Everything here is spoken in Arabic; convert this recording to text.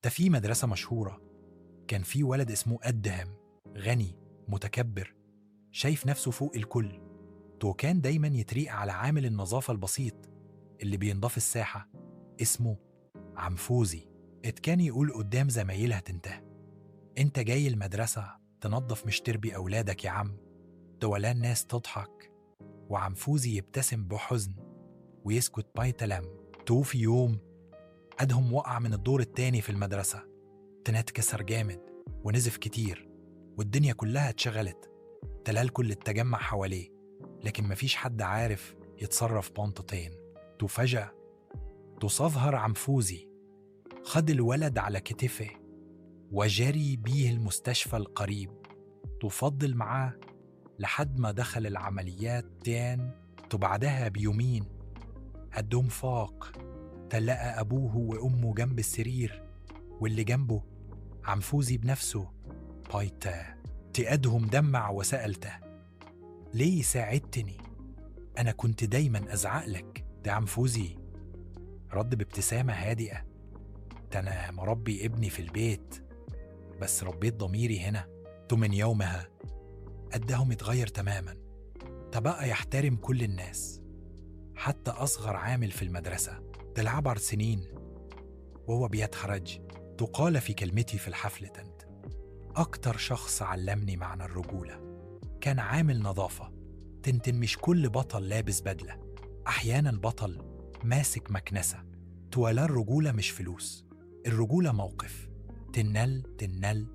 في مدرسة مشهورة كان في ولد اسمه أدهم، غني متكبر شايف نفسه فوق الكل. كان دايما يتريق على عامل النظافة البسيط اللي بينضف الساحة اسمه عمفوزي. كان يقول قدام زمايلها تنتهي: انت جاي المدرسة تنظف مش تربي أولادك يا عم. ولا الناس تضحك وعمفوزي يبتسم بحزن ويسكت بايتلم. في يوم أدهم وقع من الدور التاني في المدرسة، اتكسر جامد ونزف كتير والدنيا كلها اتشغلت. الكل اتجمع حواليه لكن مفيش حد عارف يتصرف بنطتين. فجأة تصظهر عمفوزي، خد الولد على كتفه وجري بيه المستشفى القريب. تفضل معاه لحد ما دخل العمليات بعدها بيومين الدم فاق، تلقى أبوه وأمه جنب السرير واللي جنبه عمفوزي بنفسه. بايتا أدهم دمع وسألته: ليه ساعدتني؟ أنا كنت دايما أزعق لك. عمفوزي رد بابتسامة هادئة: أنا مربي ابني في البيت بس ربيت ضميري هنا. من يومها أدهم اتغير تماما، بقى يحترم كل الناس حتى أصغر عامل في المدرسة. عبر سنين وهو بيتخرج قال في كلمتي في الحفلة: أكتر شخص علمني معنى الرجولة كان عامل نظافة. مش كل بطل لابس بدلة، أحيانا بطل ماسك مكنسة. ولا الرجولة مش فلوس، الرجولة موقف. تنل